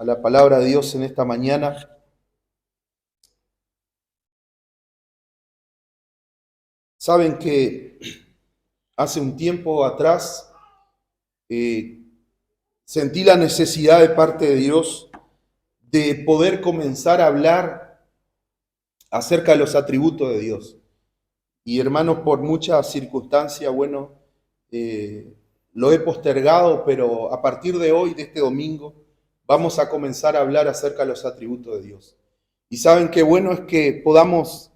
la palabra de Dios en esta mañana. Saben que hace un tiempo atrás sentí la necesidad de parte de Dios de poder comenzar a hablar acerca de los atributos de Dios. Y hermanos, por muchas circunstancias, lo he postergado, pero a partir de hoy, de este domingo, vamos a comenzar a hablar acerca de los atributos de Dios. Y saben qué bueno es que podamos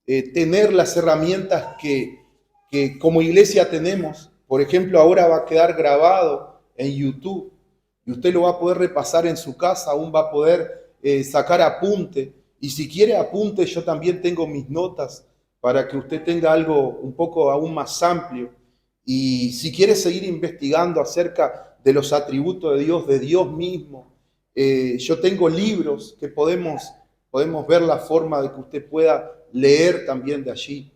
tener las herramientas que como iglesia tenemos. Por ejemplo, ahora va a quedar grabado en YouTube y usted lo va a poder repasar en su casa, aún va a poder sacar apunte. Y si quiere apunte, yo también tengo mis notas para que usted tenga algo un poco aún más amplio. Y si quiere seguir investigando acerca de los atributos de Dios mismo, yo tengo libros que podemos ver la forma de que usted pueda leer también de allí.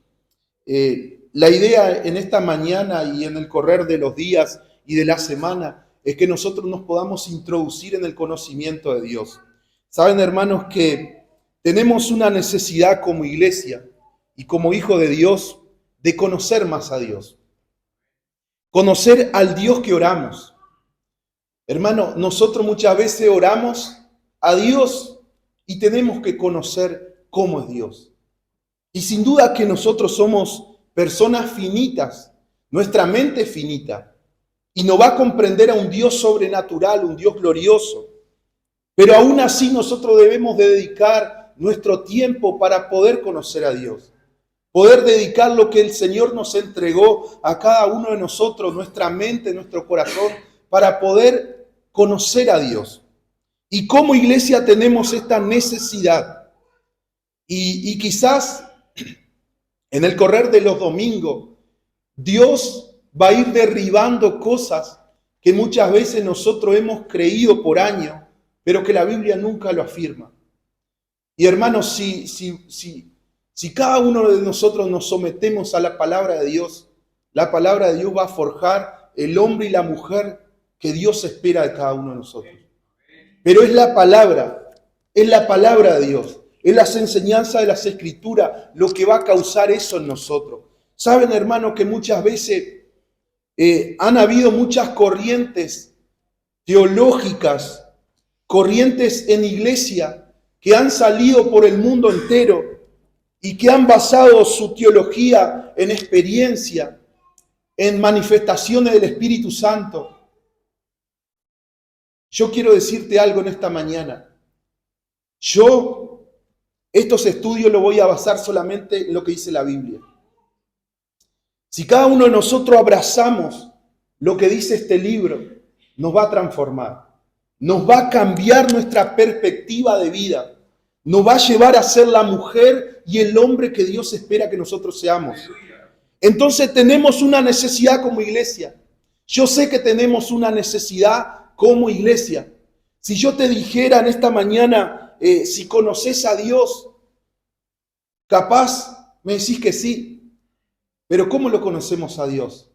La idea en esta mañana y en el correr de los días y de la semana es que nosotros nos podamos introducir en el conocimiento de Dios. Saben, hermanos, que tenemos una necesidad como iglesia y como hijo de Dios de conocer más a Dios. Conocer al Dios que oramos. Hermano, nosotros muchas veces oramos a Dios y tenemos que conocer cómo es Dios. Y sin duda que nosotros somos personas finitas, nuestra mente es finita y no va a comprender a un Dios sobrenatural, un Dios glorioso. Pero aún así nosotros debemos de dedicar nuestro tiempo para poder conocer a Dios. Poder dedicar lo que el Señor nos entregó a cada uno de nosotros, nuestra mente, nuestro corazón, para poder conocer a Dios. Y como iglesia tenemos esta necesidad. Y quizás en el correr de los domingos, Dios va a ir derribando cosas que muchas veces nosotros hemos creído por años, pero que la Biblia nunca lo afirma. Y hermanos, si cada uno de nosotros nos sometemos a la palabra de Dios, la palabra de Dios va a forjar el hombre y la mujer que Dios espera de cada uno de nosotros. Pero es la palabra de Dios, es las enseñanzas de las Escrituras lo que va a causar eso en nosotros. Saben, hermanos, que muchas veces han habido muchas corrientes teológicas, corrientes en iglesia que han salido por el mundo entero y que han basado su teología en experiencia, en manifestaciones del Espíritu Santo. Yo quiero decirte algo en esta mañana. Estos estudios los voy a basar solamente en lo que dice la Biblia. Si cada uno de nosotros abrazamos lo que dice este libro, nos va a transformar, nos va a cambiar nuestra perspectiva de vida, nos va a llevar a ser la mujer y el hombre que Dios espera que nosotros seamos. Entonces tenemos una necesidad como iglesia. Yo sé que tenemos una necesidad como iglesia. Si yo te dijera en esta mañana, si conoces a Dios, capaz me decís que sí. Pero ¿cómo lo conocemos a Dios?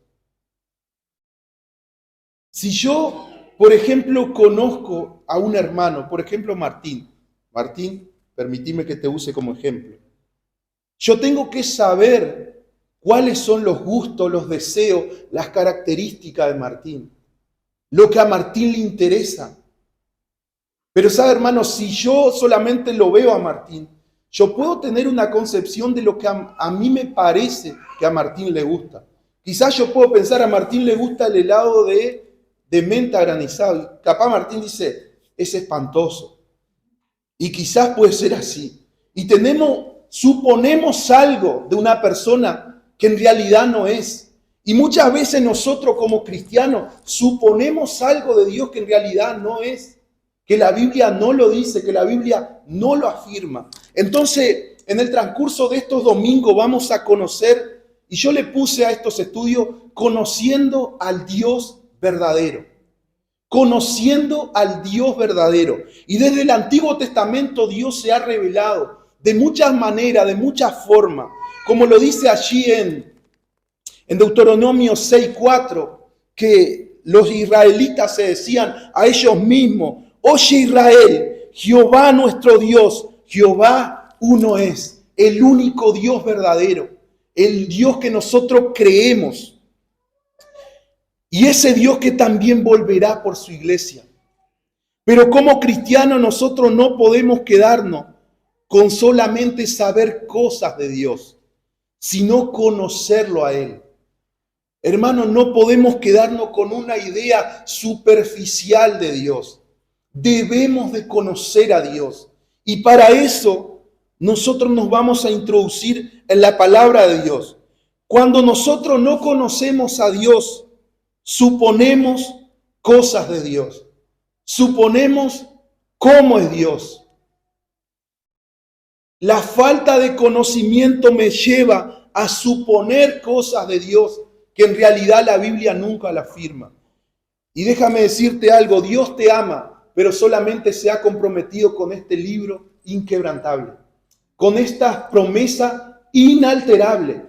Si yo, por ejemplo, conozco a un hermano, por ejemplo Martín, permitime que te use como ejemplo. Yo tengo que saber cuáles son los gustos, los deseos, las características de Martín, lo que a Martín le interesa. Pero sabe, hermano, si yo solamente lo veo a Martín, yo puedo tener una concepción de lo que a mí me parece que a Martín le gusta. Quizás yo puedo pensar, a Martín le gusta el helado de menta granizado. Y capaz Martín dice, es espantoso. Y quizás puede ser así. Y suponemos algo de una persona que en realidad no es. Y muchas veces nosotros como cristianos suponemos algo de Dios que en realidad no es. Que la Biblia no lo dice, que la Biblia no lo afirma. Entonces, en el transcurso de estos domingos vamos a conocer, y yo le puse a estos estudios, conociendo al Dios verdadero. Conociendo al Dios verdadero. Y desde el Antiguo Testamento Dios se ha revelado de muchas maneras, de muchas formas. Como lo dice allí en Deuteronomio 6:4, que los israelitas se decían a ellos mismos, Oye Israel, Jehová nuestro Dios, Jehová uno es, el único Dios verdadero, el Dios que nosotros creemos. Y ese Dios que también volverá por su iglesia. Pero como cristianos nosotros no podemos quedarnos con solamente saber cosas de Dios, sino conocerlo a Él. Hermanos, no podemos quedarnos con una idea superficial de Dios. Debemos de conocer a Dios. Y para eso nosotros nos vamos a introducir en la palabra de Dios. Cuando nosotros no conocemos a Dios, suponemos cosas de Dios. Suponemos cómo es Dios. La falta de conocimiento me lleva a suponer cosas de Dios que en realidad la Biblia nunca la afirma. Y déjame decirte algo, Dios te ama, pero solamente se ha comprometido con este libro inquebrantable, con esta promesa inalterable.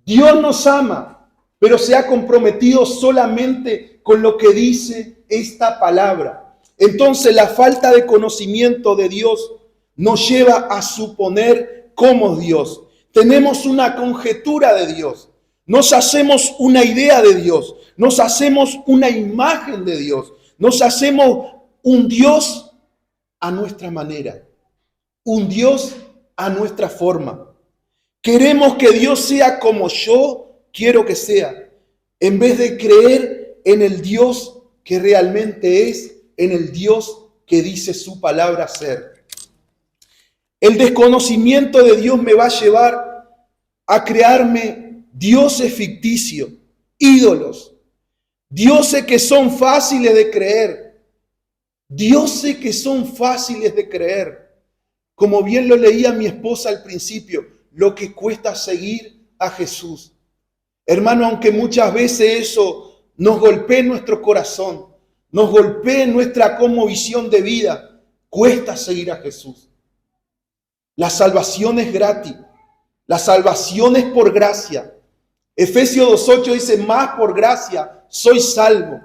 Dios nos ama, pero se ha comprometido solamente con lo que dice esta palabra. Entonces la falta de conocimiento de Dios nos lleva a suponer cómo es Dios. Tenemos una conjetura de Dios. Nos hacemos una idea de Dios. Nos hacemos una imagen de Dios. Nos hacemos un Dios a nuestra manera. Un Dios a nuestra forma. Queremos que Dios sea como yo quiero que sea. En vez de creer en el Dios que realmente es, en el Dios que dice su palabra ser. El desconocimiento de Dios me va a llevar a crearme dioses ficticios, ídolos, dioses que son fáciles de creer, dioses que son fáciles de creer. Como bien lo leía mi esposa al principio, lo que cuesta seguir a Jesús. Hermano, aunque muchas veces eso nos golpee nuestro corazón, nos golpee nuestra cosmovisión de vida, cuesta seguir a Jesús. La salvación es gratis, la salvación es por gracia. Efesios 2:8 dice, más por gracia soy salvo.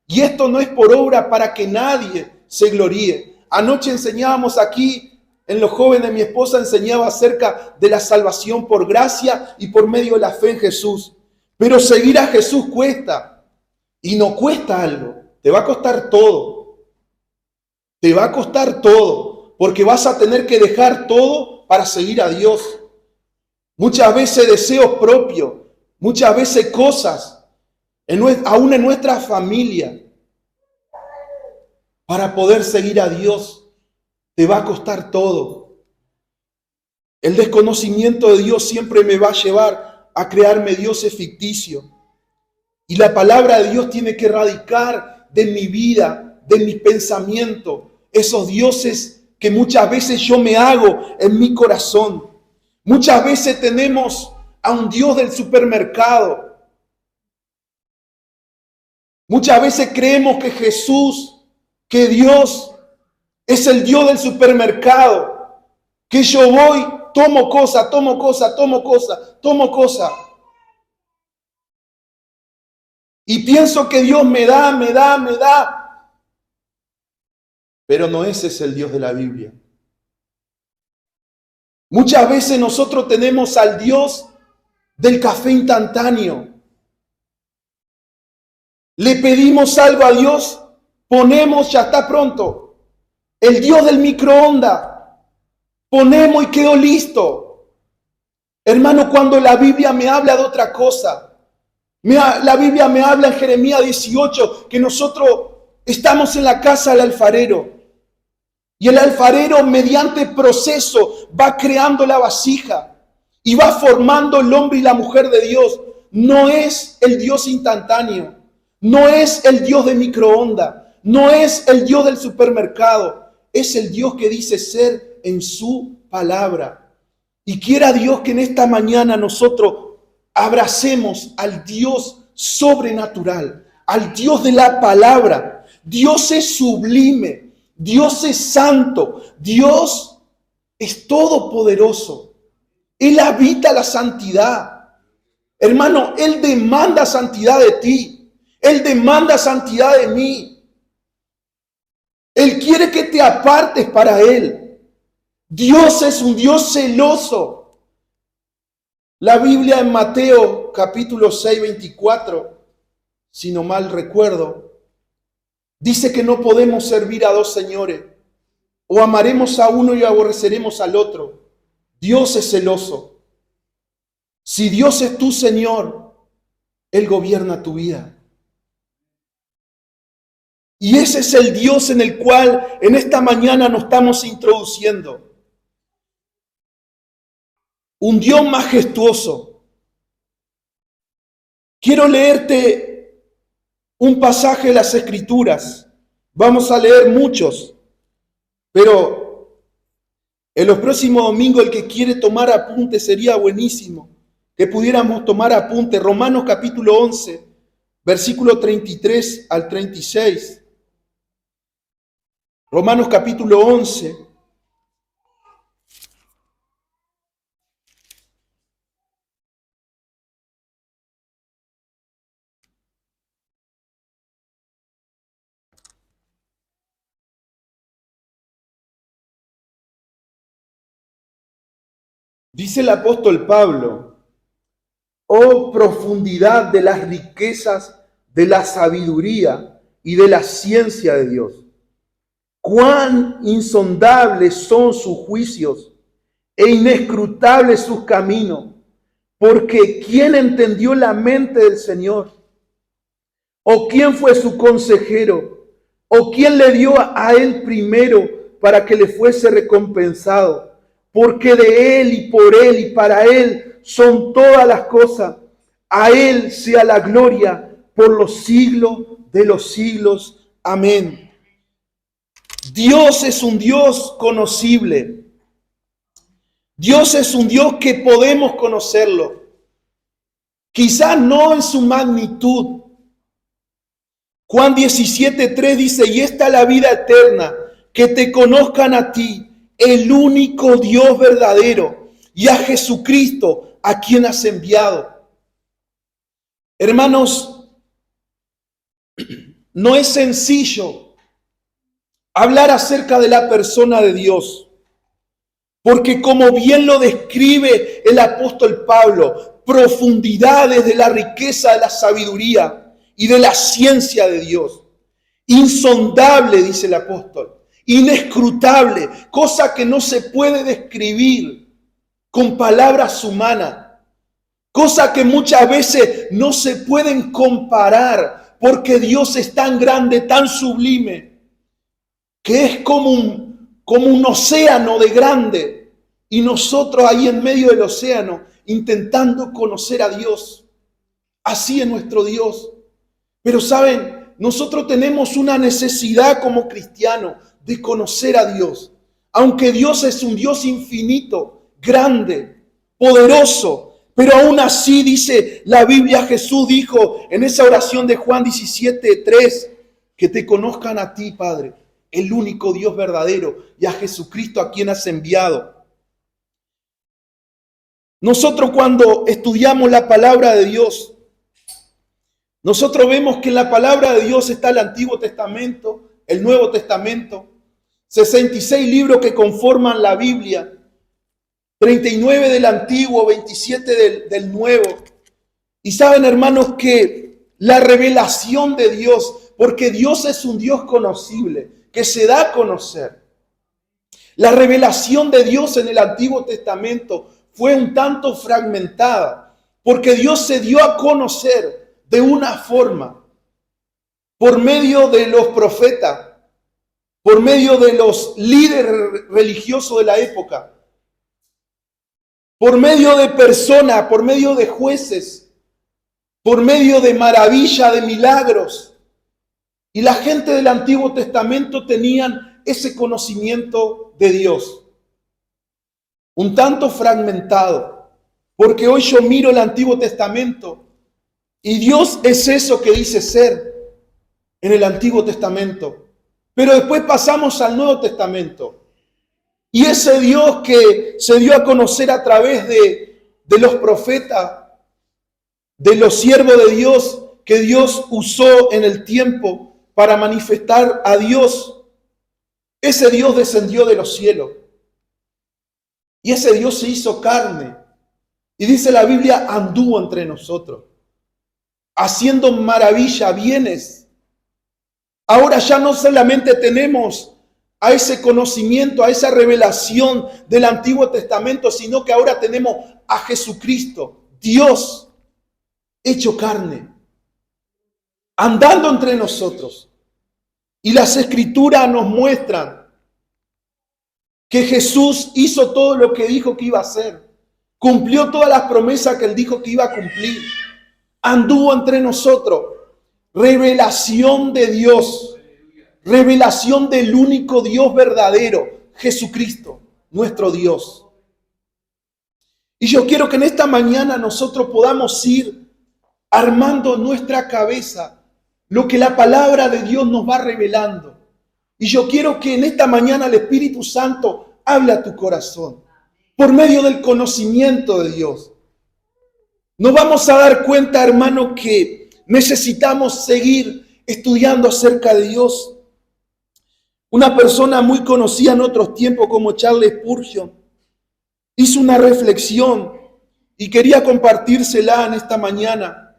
Y esto no es por obra para que nadie se gloríe. Anoche enseñábamos aquí, en los jóvenes, mi esposa enseñaba acerca de la salvación por gracia y por medio de la fe en Jesús. Pero seguir a Jesús cuesta, y no cuesta algo. Te va a costar todo. Te va a costar todo. Porque vas a tener que dejar todo para seguir a Dios. Muchas veces deseos propios. Muchas veces cosas. Aún en nuestra familia. Para poder seguir a Dios. Te va a costar todo. El desconocimiento de Dios siempre me va a llevar a crearme dioses ficticios. Y la palabra de Dios tiene que radicar de mi vida, de mi pensamiento, esos dioses que muchas veces yo me hago en mi corazón. Muchas veces tenemos a un Dios del supermercado. Muchas veces creemos que Jesús, que Dios es el Dios del supermercado, que yo voy, tomo cosa. Y pienso que Dios me da. Pero no ese es el Dios de la Biblia. Muchas veces nosotros tenemos al Dios del café instantáneo. Le pedimos algo a Dios, ponemos, ya está pronto. El Dios del microondas. Ponemos y quedó listo. Hermano, cuando la Biblia me habla de otra cosa. La Biblia me habla en Jeremías 18 que nosotros estamos en la casa del alfarero. Y el alfarero mediante proceso va creando la vasija y va formando el hombre y la mujer de Dios. No es el Dios instantáneo, no es el Dios de microondas, no es el Dios del supermercado, es el Dios que dice ser en su palabra. Y quiera Dios que en esta mañana nosotros abracemos al Dios sobrenatural, al Dios de la palabra. Dios es sublime, Dios es santo, Dios es todopoderoso. Él habita la santidad. Hermano, Él demanda santidad de ti. Él demanda santidad de mí. Él quiere que te apartes para Él. Dios es un Dios celoso. La Biblia en Mateo capítulo 6, 24, si no mal recuerdo, dice que no podemos servir a dos señores. O amaremos a uno y aborreceremos al otro. Dios es celoso. Si Dios es tu Señor, Él gobierna tu vida. Y ese es el Dios en el cual en esta mañana nos estamos introduciendo. Un Dios majestuoso. Quiero leerte un pasaje de las Escrituras. Vamos a leer muchos, pero en los próximos domingos el que quiere tomar apunte sería buenísimo que pudiéramos tomar apunte. Romanos capítulo 11, versículo 33 al 36. Romanos capítulo 11. Dice el apóstol Pablo: oh profundidad de las riquezas, de la sabiduría y de la ciencia de Dios. Cuán insondables son sus juicios e inescrutables sus caminos. Porque ¿quién entendió la mente del Señor? ¿O quién fue su consejero? ¿O quién le dio a él primero para que le fuese recompensado? Porque de Él y por Él y para Él son todas las cosas. A Él sea la gloria por los siglos de los siglos. Amén. Dios es un Dios conocible. Dios es un Dios que podemos conocerlo. Quizás no en su magnitud. Juan 17:3 dice: y esta es la vida eterna, que te conozcan a ti, el único Dios verdadero, y a Jesucristo, a quien has enviado. Hermanos, no es sencillo hablar acerca de la persona de Dios, porque como bien lo describe el apóstol Pablo, profundidades de la riqueza de la sabiduría y de la ciencia de Dios. Insondable, dice el apóstol. Inescrutable, cosa que no se puede describir con palabras humanas, cosa que muchas veces no se pueden comparar, porque Dios es tan grande, tan sublime, que es como un océano de grande, y nosotros ahí en medio del océano intentando conocer a Dios. Así es nuestro Dios. Pero saben, nosotros tenemos una necesidad como cristianos de conocer a Dios. Aunque Dios es un Dios infinito, grande, poderoso, pero aún así dice la Biblia, Jesús dijo en esa oración de Juan 17:3, que te conozcan a ti, Padre, el único Dios verdadero, y a Jesucristo a quien has enviado. Nosotros cuando estudiamos la palabra de Dios, nosotros vemos que en la palabra de Dios está el Antiguo Testamento, el Nuevo Testamento, 66 libros que conforman la Biblia, 39 del Antiguo, 27 del Nuevo. Y saben, hermanos, que la revelación de Dios, porque Dios es un Dios conocible, que se da a conocer. La revelación de Dios en el Antiguo Testamento fue un tanto fragmentada, porque Dios se dio a conocer de una forma, por medio de los profetas, por medio de los líderes religiosos de la época, por medio de personas, por medio de jueces, por medio de maravilla, de milagros. Y la gente del Antiguo Testamento tenían ese conocimiento de Dios, un tanto fragmentado, porque hoy yo miro el Antiguo Testamento y Dios es eso que dice ser en el Antiguo Testamento. Pero después pasamos al Nuevo Testamento. Y ese Dios que se dio a conocer a través de los profetas, de los siervos de Dios, que Dios usó en el tiempo para manifestar a Dios. Ese Dios descendió de los cielos y ese Dios se hizo carne. Y dice la Biblia, anduvo entre nosotros, haciendo maravilla, bienes. Ahora ya no solamente tenemos a ese conocimiento, a esa revelación del Antiguo Testamento, sino que ahora tenemos a Jesucristo, Dios hecho carne, andando entre nosotros. Y las Escrituras nos muestran que Jesús hizo todo lo que dijo que iba a hacer. Cumplió todas las promesas que Él dijo que iba a cumplir. Anduvo entre nosotros. Revelación de Dios. Revelación del único Dios verdadero, Jesucristo, nuestro Dios. Y yo quiero que en esta mañana nosotros podamos ir armando en nuestra cabeza lo que la palabra de Dios nos va revelando. Y yo quiero que en esta mañana el Espíritu Santo hable a tu corazón por medio del conocimiento de Dios. Nos vamos a dar cuenta, hermano, que necesitamos seguir estudiando acerca de Dios. Una persona muy conocida en otros tiempos como Charles Spurgeon hizo una reflexión y quería compartírsela en esta mañana.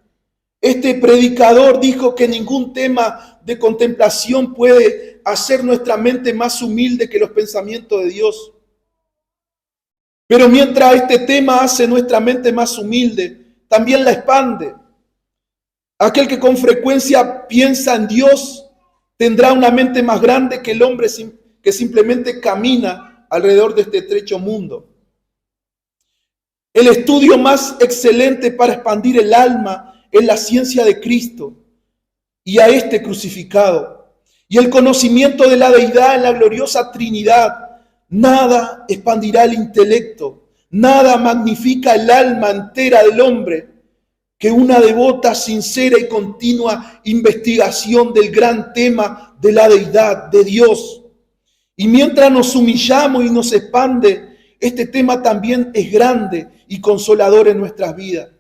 Este predicador dijo que ningún tema de contemplación puede hacer nuestra mente más humilde que los pensamientos de Dios. Pero mientras este tema hace nuestra mente más humilde, también la expande. Aquel que con frecuencia piensa en Dios tendrá una mente más grande que el hombre que simplemente camina alrededor de este estrecho mundo. El estudio más excelente para expandir el alma es la ciencia de Cristo y a este crucificado. Y el conocimiento de la deidad en la gloriosa Trinidad. Nada expandirá el intelecto, nada magnifica el alma entera del hombre que una devota, sincera y continua investigación del gran tema de la deidad de Dios. Y mientras nos humillamos y nos expande, este tema también es grande y consolador en nuestras vidas.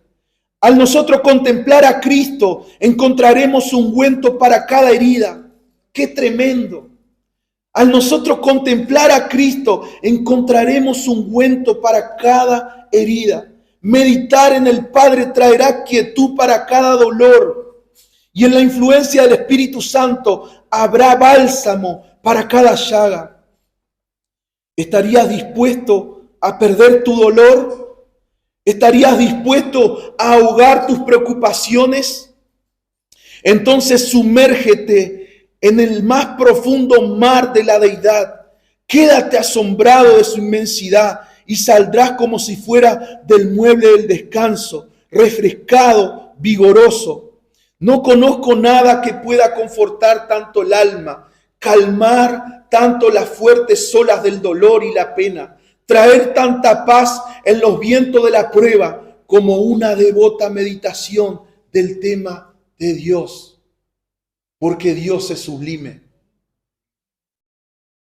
Al nosotros contemplar a Cristo, encontraremos ungüento para cada herida. ¡Qué tremendo! Al nosotros contemplar a Cristo, encontraremos ungüento para cada herida. Meditar en el Padre traerá quietud para cada dolor. Y en la influencia del Espíritu Santo habrá bálsamo para cada llaga. ¿Estarías dispuesto a perder tu dolor? ¿Estarías dispuesto a ahogar tus preocupaciones? Entonces sumérgete en el más profundo mar de la deidad. Quédate asombrado de su inmensidad y saldrás como si fuera del mueble del descanso, refrescado, vigoroso. No conozco nada que pueda confortar tanto el alma, calmar tanto las fuertes olas del dolor y la pena, traer tanta paz en los vientos de la prueba como una devota meditación del tema de Dios. Porque Dios es sublime.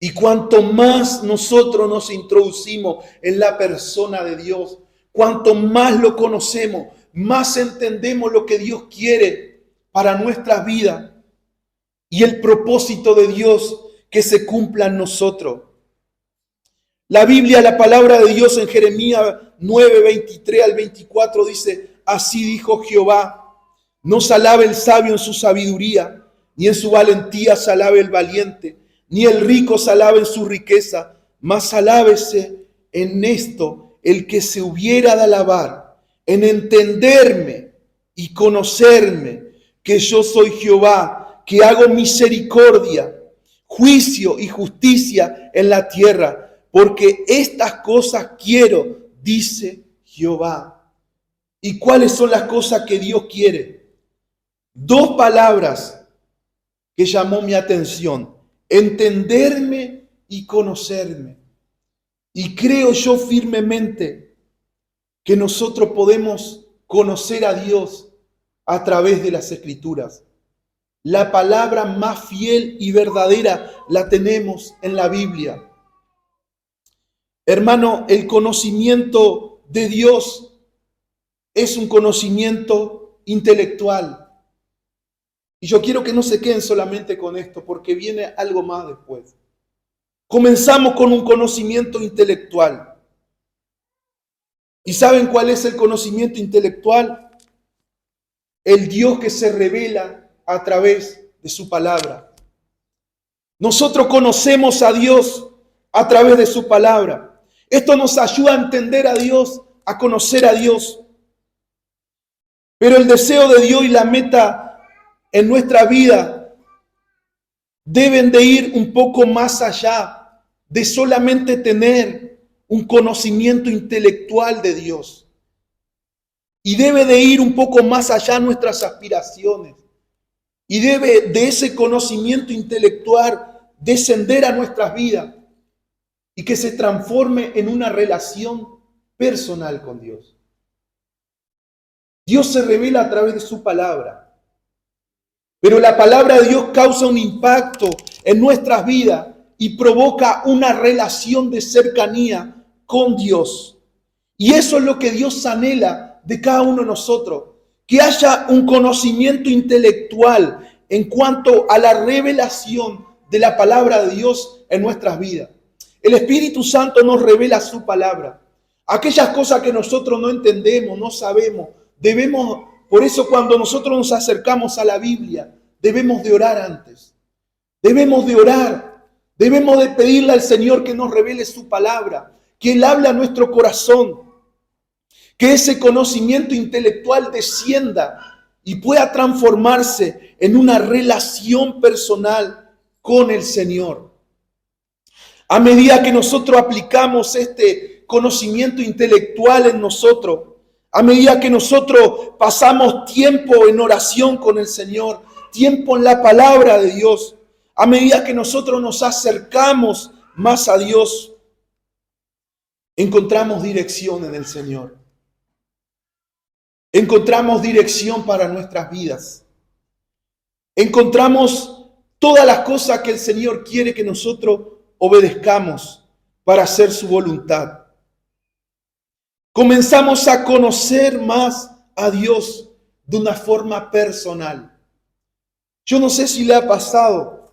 Y cuanto más nosotros nos introducimos en la persona de Dios, cuanto más lo conocemos, más entendemos lo que Dios quiere para nuestras vidas y el propósito de Dios que se cumpla en nosotros. La Biblia, la palabra de Dios en Jeremías 9, 23 al 24 dice: así dijo Jehová, no se alabe el sabio en su sabiduría, ni en su valentía se alabe el valiente, ni el rico se alabe en su riqueza, mas alábese en esto el que se hubiera de alabar, en entenderme y conocerme, que yo soy Jehová, que hago misericordia, juicio y justicia en la tierra, porque estas cosas quiero, dice Jehová. ¿Y cuáles son las cosas que Dios quiere? Dos palabras que llamó mi atención: entenderme y conocerme. Y creo yo firmemente que nosotros podemos conocer a Dios a través de las Escrituras. La palabra más fiel y verdadera la tenemos en la Biblia. Hermano, el conocimiento de Dios es un conocimiento intelectual. Y yo quiero que no se queden solamente con esto, porque viene algo más después. Comenzamos con un conocimiento intelectual. ¿Y saben cuál es el conocimiento intelectual? El Dios que se revela a través de su palabra. Nosotros conocemos a Dios a través de su palabra. Esto nos ayuda a entender a Dios, a conocer a Dios. Pero el deseo de Dios y la meta en nuestra vida deben de ir un poco más allá de solamente tener un conocimiento intelectual de Dios. Y debe de ir un poco más allá nuestras aspiraciones. Y debe de ese conocimiento intelectual descender a nuestras vidas y que se transforme en una relación personal con Dios. Dios se revela a través de su palabra, pero la palabra de Dios causa un impacto en nuestras vidas y provoca una relación de cercanía con Dios. Y eso es lo que Dios anhela de cada uno de nosotros, que haya un conocimiento intelectual en cuanto a la revelación de la palabra de Dios en nuestras vidas. El Espíritu Santo nos revela su palabra. Aquellas cosas que nosotros no entendemos, no sabemos, por eso cuando nosotros nos acercamos a la Biblia, debemos de orar antes. Debemos de orar. Debemos de pedirle al Señor que nos revele su palabra, que Él hable a nuestro corazón, que ese conocimiento intelectual descienda y pueda transformarse en una relación personal con el Señor. A medida que nosotros aplicamos este conocimiento intelectual en nosotros, a medida que nosotros pasamos tiempo en oración con el Señor, tiempo en la palabra de Dios, a medida que nosotros nos acercamos más a Dios, encontramos dirección en el Señor. Encontramos dirección para nuestras vidas. Encontramos todas las cosas que el Señor quiere que nosotros obedezcamos para hacer su voluntad. Comenzamos a conocer más a Dios de una forma personal. Yo no sé si le ha pasado,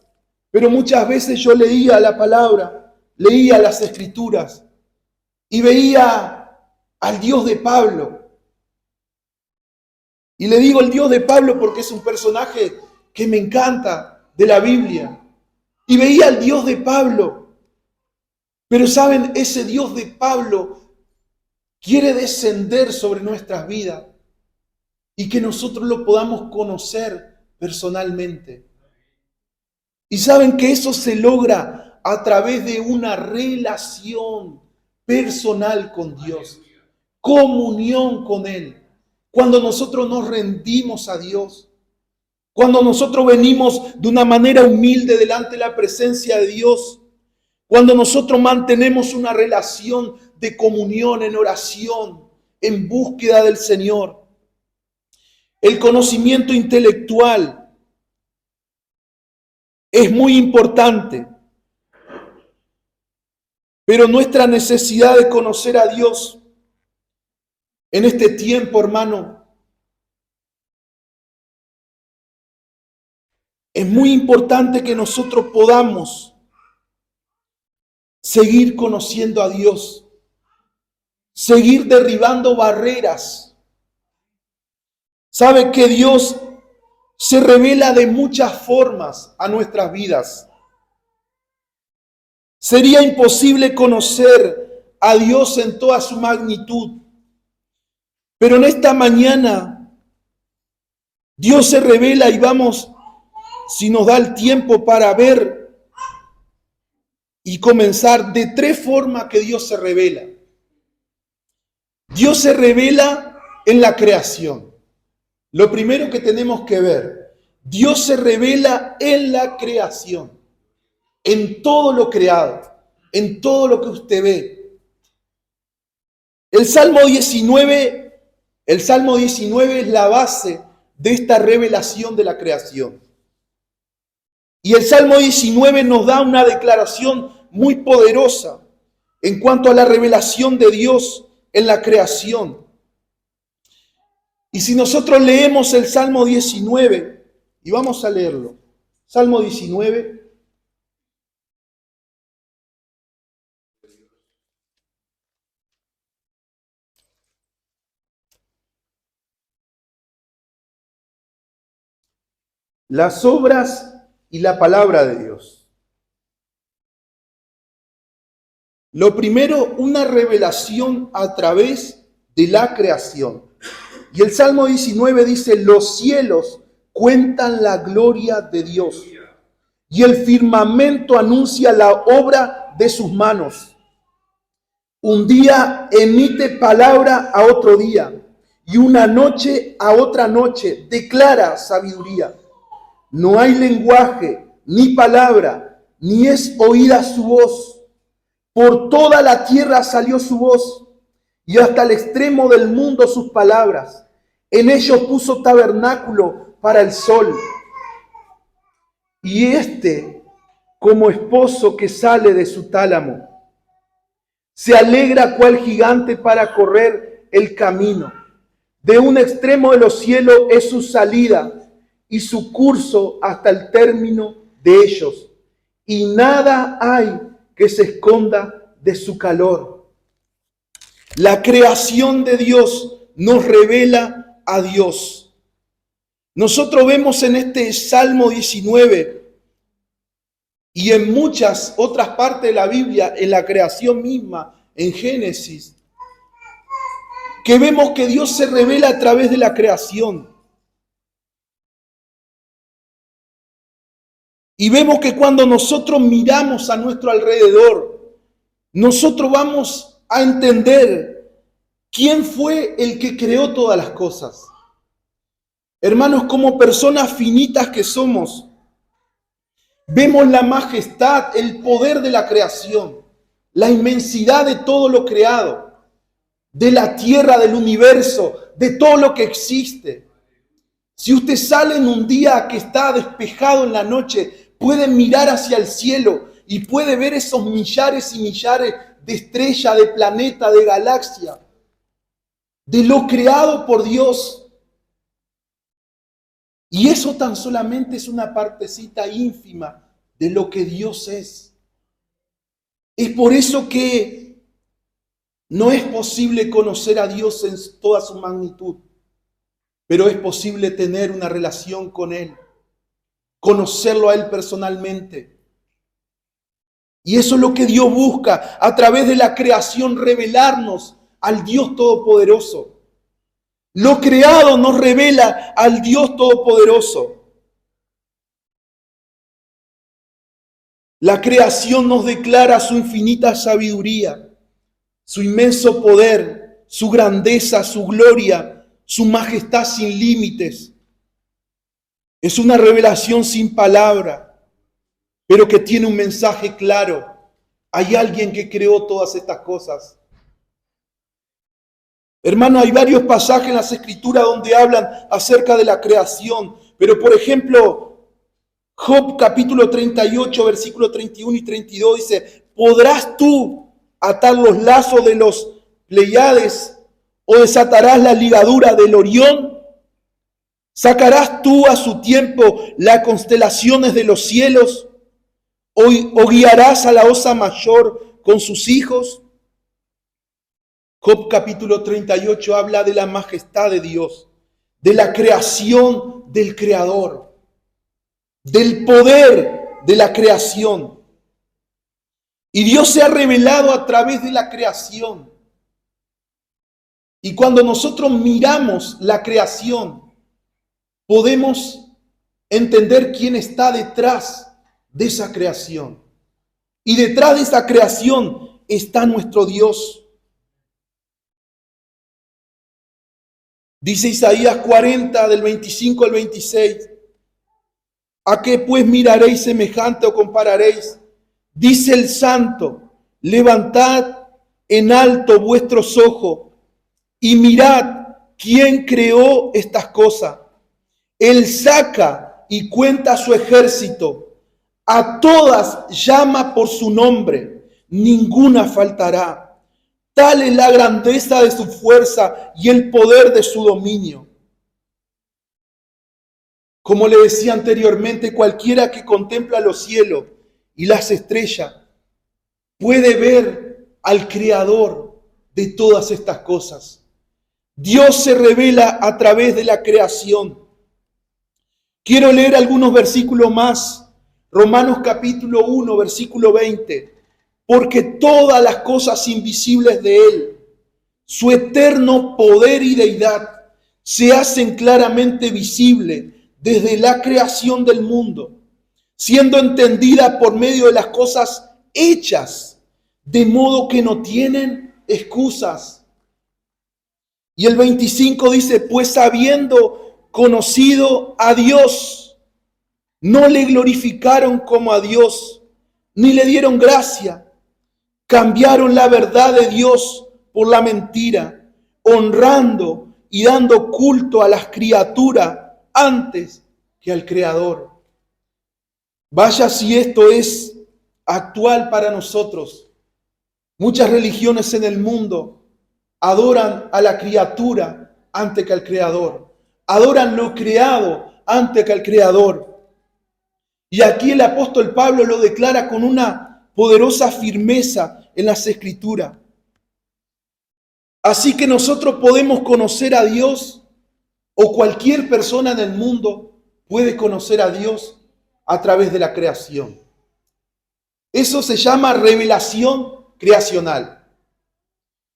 pero muchas veces yo leía la palabra, leía las escrituras y veía al Dios de Pablo. Y le digo el Dios de Pablo porque es un personaje que me encanta de la Biblia. Y veía al Dios de Pablo. Pero saben, ese Dios de Pablo quiere descender sobre nuestras vidas y que nosotros lo podamos conocer personalmente. Y saben que eso se logra a través de una relación personal con Dios, comunión con Él. Cuando nosotros nos rendimos a Dios, cuando nosotros venimos de una manera humilde delante de la presencia de Dios, cuando nosotros mantenemos una relación de comunión en oración, en búsqueda del Señor. El conocimiento intelectual es muy importante, pero nuestra necesidad de conocer a Dios en este tiempo, hermano, es muy importante que nosotros podamos seguir conociendo a Dios, seguir derribando barreras. Sabe que Dios se revela de muchas formas a nuestras vidas. Sería imposible conocer a Dios en toda su magnitud. Pero en esta mañana Dios se revela y vamos, si nos da el tiempo para ver y comenzar de tres formas que Dios se revela. Dios se revela en la creación. Lo primero que tenemos que ver, Dios se revela en la creación, en todo lo creado, en todo lo que usted ve. El Salmo 19 es la base de esta revelación de la creación. Y el Salmo 19 nos da una declaración muy poderosa en cuanto a la revelación de Dios en la creación. Y si nosotros leemos el Salmo 19, y vamos a leerlo, Salmo 19, las obras y la palabra de Dios. Lo primero, una revelación a través de la creación. Y el Salmo 19 dice, los cielos cuentan la gloria de Dios y el firmamento anuncia la obra de sus manos. Un día emite palabra a otro día y una noche a otra noche declara sabiduría. No hay lenguaje, ni palabra, ni es oída su voz. Por toda la tierra salió su voz, y hasta el extremo del mundo sus palabras. En ellos puso tabernáculo para el sol. Y como esposo que sale de su tálamo, se alegra cual gigante para correr el camino. De un extremo de los cielos es su salida, y su curso hasta el término de ellos. Y nada hay que se esconda de su calor. La creación de Dios nos revela a Dios. Nosotros vemos en este Salmo 19 y en muchas otras partes de la Biblia, en la creación misma, en Génesis, que vemos que Dios se revela a través de la creación. Y vemos que cuando nosotros miramos a nuestro alrededor, nosotros vamos a entender quién fue el que creó todas las cosas. Hermanos, como personas finitas que somos, vemos la majestad, el poder de la creación, la inmensidad de todo lo creado, de la tierra, del universo, de todo lo que existe. Si usted sale en un día que está despejado en la noche, puede mirar hacia el cielo y puede ver esos millares y millares de estrellas, de planetas, de galaxias, de lo creado por Dios. Y eso tan solamente es una partecita ínfima de lo que Dios es. Es por eso que no es posible conocer a Dios en toda su magnitud, pero es posible tener una relación con Él, conocerlo a Él personalmente. Y eso es lo que Dios busca, a través de la creación, revelarnos al Dios Todopoderoso. Lo creado nos revela al Dios Todopoderoso. La creación nos declara su infinita sabiduría, su inmenso poder, su grandeza, su gloria, su majestad sin límites. Es una revelación sin palabra, pero que tiene un mensaje claro. Hay alguien que creó todas estas cosas. Hermano, hay varios pasajes en las Escrituras donde hablan acerca de la creación. Pero, por ejemplo, Job capítulo 38, versículos 31 y 32 dice, ¿podrás tú atar los lazos de los Pleiades o desatarás la ligadura del Orión? ¿Sacarás tú a su tiempo las constelaciones de los cielos? ¿O guiarás a la osa mayor con sus hijos? Job capítulo 38 habla de la majestad de Dios, de la creación del Creador, del poder de la creación. Y Dios se ha revelado a través de la creación. Y cuando nosotros miramos la creación, podemos entender quién está detrás de esa creación. Y detrás de esa creación está nuestro Dios. Dice Isaías 40, del 25 al 26. ¿A qué pues miraréis semejante o compararéis? Dice el Santo, levantad en alto vuestros ojos y mirad quién creó estas cosas. Él saca y cuenta su ejército. A todas llama por su nombre. Ninguna faltará. Tal es la grandeza de su fuerza y el poder de su dominio. Como le decía anteriormente, cualquiera que contempla los cielos y las estrellas puede ver al Creador de todas estas cosas. Dios se revela a través de la creación. Quiero leer algunos versículos más. Romanos capítulo 1, versículo 20. Porque todas las cosas invisibles de Él, su eterno poder y deidad, se hacen claramente visibles desde la creación del mundo, siendo entendidas por medio de las cosas hechas, de modo que no tienen excusas. Y el 25 dice, pues habiendo conocido a Dios, no le glorificaron como a Dios, ni le dieron gracia. Cambiaron la verdad de Dios por la mentira, honrando y dando culto a las criaturas antes que al Creador. Vaya si esto es actual para nosotros. Muchas religiones en el mundo adoran a la criatura antes que al Creador. Adoran lo creado antes que al Creador. Y aquí el apóstol Pablo lo declara con una poderosa firmeza en las Escrituras. Así que nosotros podemos conocer a Dios, o cualquier persona en el mundo puede conocer a Dios a través de la creación. Eso se llama revelación creacional.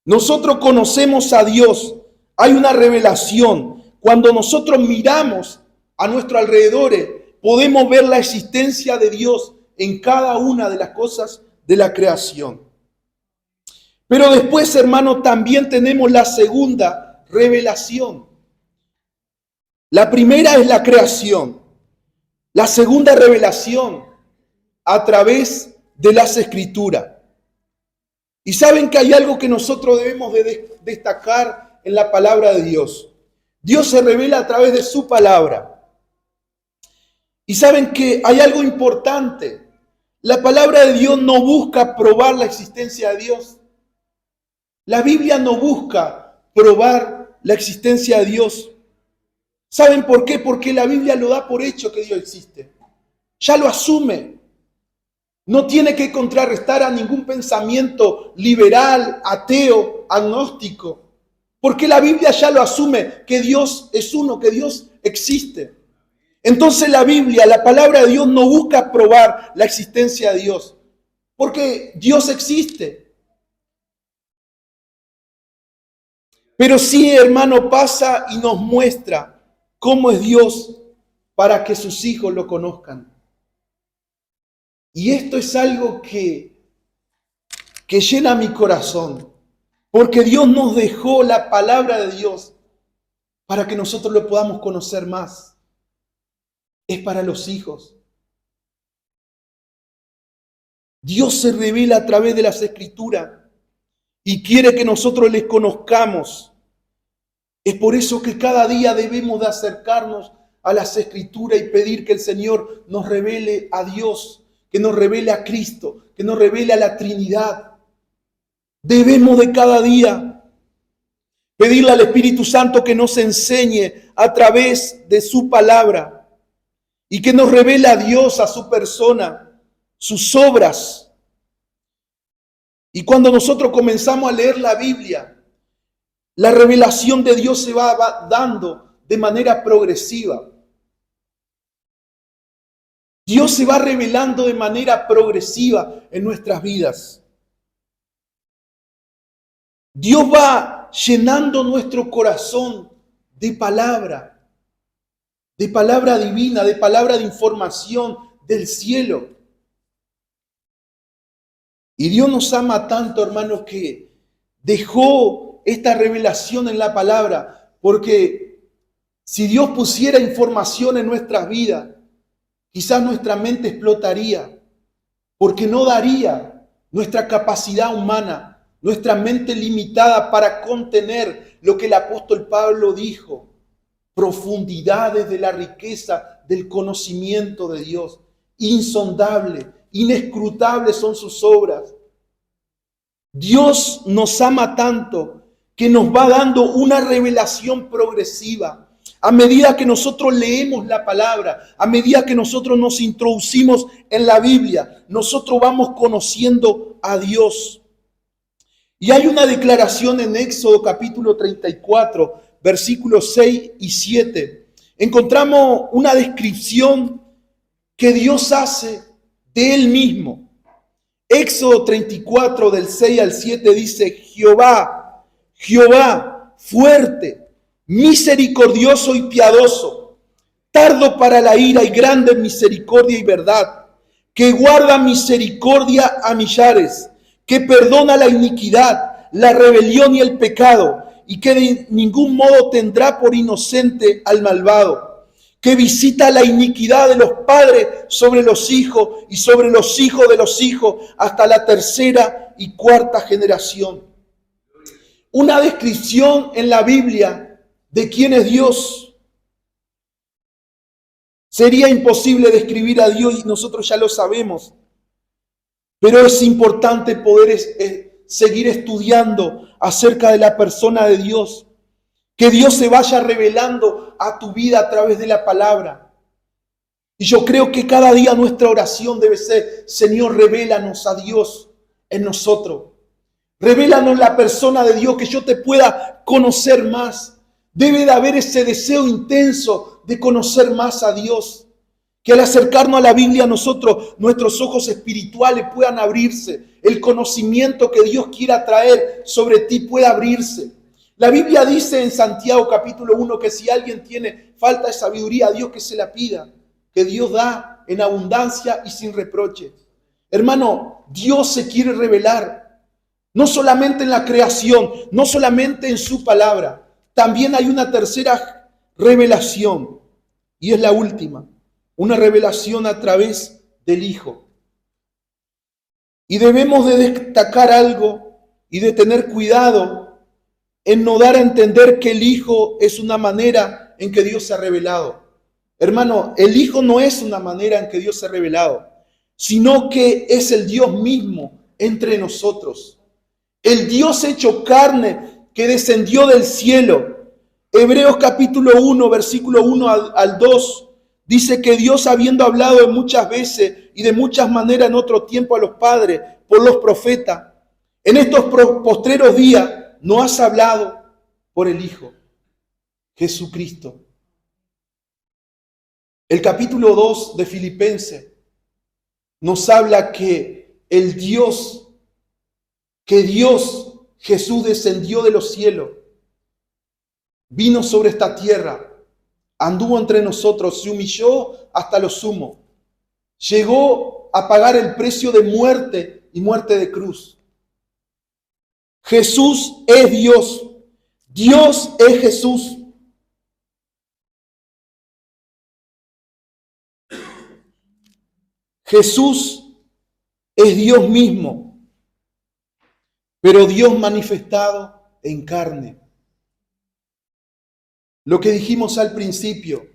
Nosotros conocemos a Dios, hay una revelación. Cuando nosotros miramos a nuestro alrededor, podemos ver la existencia de Dios en cada una de las cosas de la creación. Pero después, hermano, también tenemos la segunda revelación. La primera es la creación. La segunda revelación a través de las Escrituras. Y saben que hay algo que nosotros debemos de destacar en la palabra de Dios. Dios se revela a través de su palabra. Y saben que hay algo importante. La palabra de Dios no busca probar la existencia de Dios. La Biblia no busca probar la existencia de Dios. ¿Saben por qué? Porque la Biblia lo da por hecho que Dios existe. Ya lo asume. No tiene que contrarrestar a ningún pensamiento liberal, ateo, agnóstico. Porque la Biblia ya lo asume, que Dios es uno, que Dios existe. Entonces la Biblia, la palabra de Dios, no busca probar la existencia de Dios. Porque Dios existe. Pero sí, hermano, pasa y nos muestra cómo es Dios para que sus hijos lo conozcan. Y esto es algo que llena mi corazón, porque Dios nos dejó la palabra de Dios para que nosotros lo podamos conocer más. Es para los hijos. Dios se revela a través de las Escrituras y quiere que nosotros les conozcamos. Es por eso que cada día debemos de acercarnos a las Escrituras y pedir que el Señor nos revele a Dios, que nos revele a Cristo, que nos revele a la Trinidad. Debemos de cada día pedirle al Espíritu Santo que nos enseñe a través de su palabra y que nos revele a Dios, a su persona, sus obras. Y cuando nosotros comenzamos a leer la Biblia, la revelación de Dios se va dando de manera progresiva. Dios se va revelando de manera progresiva en nuestras vidas. Dios va llenando nuestro corazón de palabra divina, de palabra de información del cielo. Y Dios nos ama tanto, hermanos, que dejó esta revelación en la palabra, porque si Dios pusiera información en nuestras vidas, quizás nuestra mente explotaría, porque no daría nuestra capacidad humana, nuestra mente limitada para contener lo que el apóstol Pablo dijo, profundidades de la riqueza del conocimiento de Dios, insondable, inescrutables son sus obras. Dios nos ama tanto que nos va dando una revelación progresiva. A medida que nosotros leemos la palabra, a medida que nosotros nos introducimos en la Biblia, nosotros vamos conociendo a Dios. Y hay una declaración en Éxodo capítulo 34, versículos 6 y 7. encontramos una descripción que Dios hace de Él mismo. Éxodo 34 del 6 al 7 dice: Jehová, Jehová, fuerte, misericordioso y piadoso, tardo para la ira y grande en misericordia y verdad, que guarda misericordia a millares, que perdona la iniquidad, la rebelión y el pecado, y que de ningún modo tendrá por inocente al malvado, que visita la iniquidad de los padres sobre los hijos y sobre los hijos de los hijos hasta la tercera y cuarta generación. Una descripción en la Biblia de quién es Dios. Sería imposible describir a Dios y nosotros ya lo sabemos, pero es importante poder seguir estudiando acerca de la persona de Dios, que Dios se vaya revelando a tu vida a través de la palabra. Y yo creo que cada día nuestra oración debe ser: Señor, revélanos a Dios en nosotros. Revélanos la persona de Dios, que yo te pueda conocer más. Debe de haber ese deseo intenso de conocer más a Dios. Que al acercarnos a la Biblia nosotros, nuestros ojos espirituales puedan abrirse. El conocimiento que Dios quiera traer sobre ti pueda abrirse. La Biblia dice en Santiago capítulo 1 que si alguien tiene falta de sabiduría, a Dios que se la pida. Que Dios da en abundancia y sin reproche. Hermano, Dios se quiere revelar. No solamente en la creación, no solamente en su palabra. También hay una tercera revelación, y es la última, una revelación a través del Hijo. Y debemos de destacar algo y de tener cuidado en no dar a entender que el Hijo es una manera en que Dios se ha revelado. Hermano, el Hijo no es una manera en que Dios se ha revelado, sino que es el Dios mismo entre nosotros. El Dios hecho carne que descendió del cielo. Hebreos capítulo 1, versículo 1 al 2, dice que Dios, habiendo hablado de muchas veces y de muchas maneras en otro tiempo a los padres por los profetas, en estos postreros días no has hablado por el Hijo, Jesucristo. El capítulo 2 de Filipenses nos habla que Dios, Jesús descendió de los cielos, vino sobre esta tierra, anduvo entre nosotros, se humilló hasta lo sumo, llegó a pagar el precio de muerte y muerte de cruz. Jesús es Dios, Dios es Jesús. Jesús es Dios mismo, pero Dios manifestado en carne. Lo que dijimos al principio,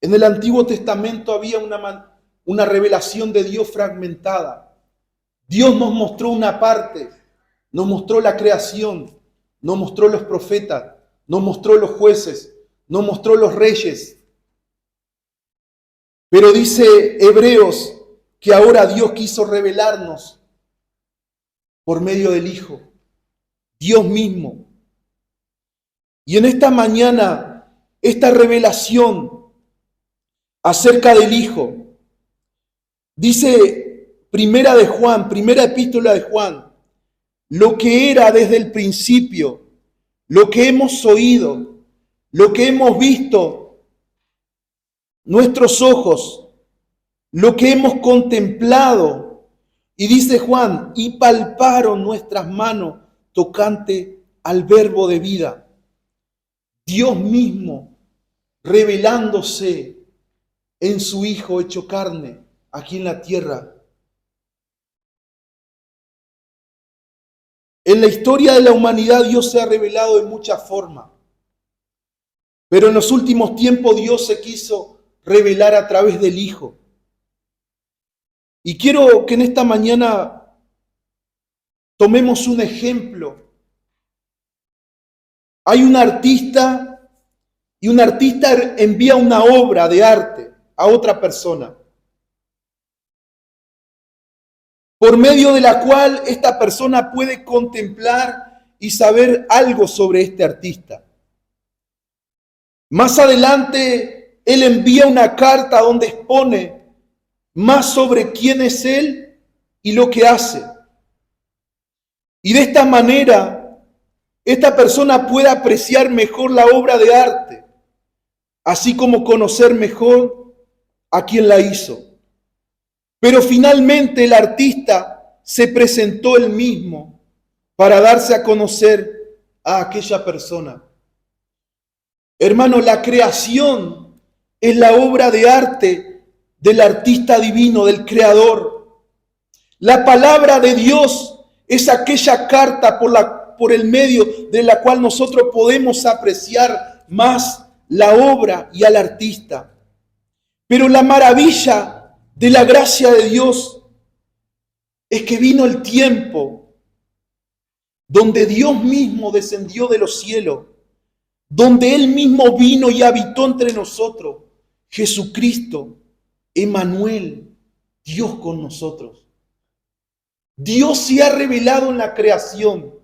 en el Antiguo Testamento había una revelación de Dios fragmentada. Dios nos mostró una parte, nos mostró la creación, nos mostró los profetas, nos mostró los jueces, nos mostró los reyes. Pero dice Hebreos que ahora Dios quiso revelarnos por medio del Hijo, Dios mismo. Y en esta mañana, esta revelación acerca del Hijo, dice primera epístola de Juan, lo que era desde el principio, lo que hemos oído, lo que hemos visto, nuestros ojos, lo que hemos contemplado. Y dice Juan, y palparon nuestras manos tocante al verbo de vida. Dios mismo revelándose en su Hijo hecho carne aquí en la tierra. En la historia de la humanidad Dios se ha revelado de muchas formas, pero en los últimos tiempos Dios se quiso revelar a través del Hijo. Y quiero que en esta mañana tomemos un ejemplo. Hay un artista y un artista envía una obra de arte a otra persona, por medio de la cual esta persona puede contemplar y saber algo sobre este artista. Más adelante, él envía una carta donde expone más sobre quién es él y lo que hace. Y de esta manera, esta persona puede apreciar mejor la obra de arte, así como conocer mejor a quien la hizo. Pero finalmente el artista se presentó él mismo para darse a conocer a aquella persona. Hermano, la creación es la obra de arte del artista divino, del creador. La palabra de Dios es aquella carta por el medio de la cual nosotros podemos apreciar más la obra y al artista. Pero la maravilla de la gracia de Dios es que vino el tiempo donde Dios mismo descendió de los cielos, donde Él mismo vino y habitó entre nosotros. Jesucristo, Emmanuel, Dios con nosotros. Dios se ha revelado en la creación.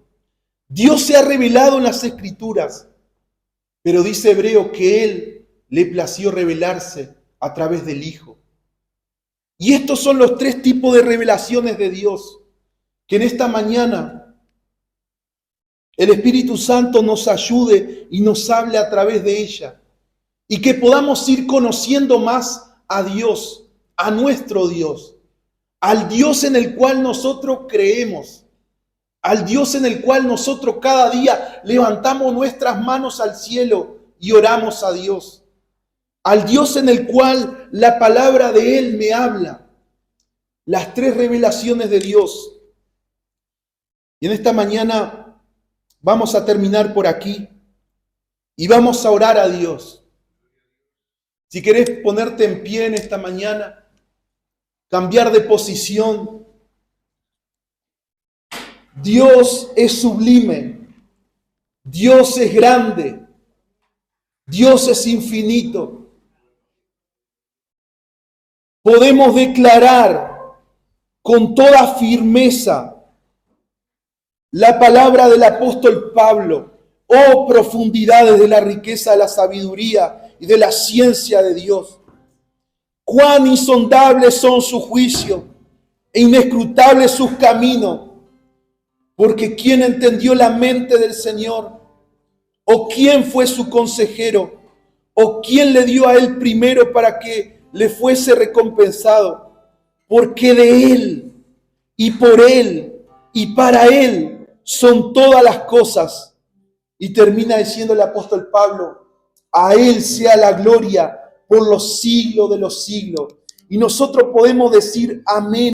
Dios se ha revelado en las Escrituras. Pero dice Hebreo que Él le plació revelarse a través del Hijo. Y estos son los tres tipos de revelaciones de Dios. Que en esta mañana el Espíritu Santo nos ayude y nos hable a través de ella. Y que podamos ir conociendo más a Dios, a nuestro Dios, al Dios en el cual nosotros creemos, al Dios en el cual nosotros cada día levantamos nuestras manos al cielo y oramos a Dios, al Dios en el cual la palabra de Él me habla, las tres revelaciones de Dios. Y en esta mañana vamos a terminar por aquí y vamos a orar a Dios. Si querés ponerte en pie en esta mañana, cambiar de posición. Dios es sublime, Dios es grande, Dios es infinito. Podemos declarar con toda firmeza la palabra del apóstol Pablo: oh profundidades de la riqueza de la sabiduría y de la ciencia de Dios. Cuán insondables son sus juicios e inescrutables sus caminos. Porque ¿quién entendió la mente del Señor? ¿O quién fue su consejero? ¿O quién le dio a él primero para que le fuese recompensado? Porque de Él y por Él y para Él son todas las cosas. Y termina diciendo el apóstol Pablo: a Él sea la gloria por los siglos de los siglos. Y nosotros podemos decir amén.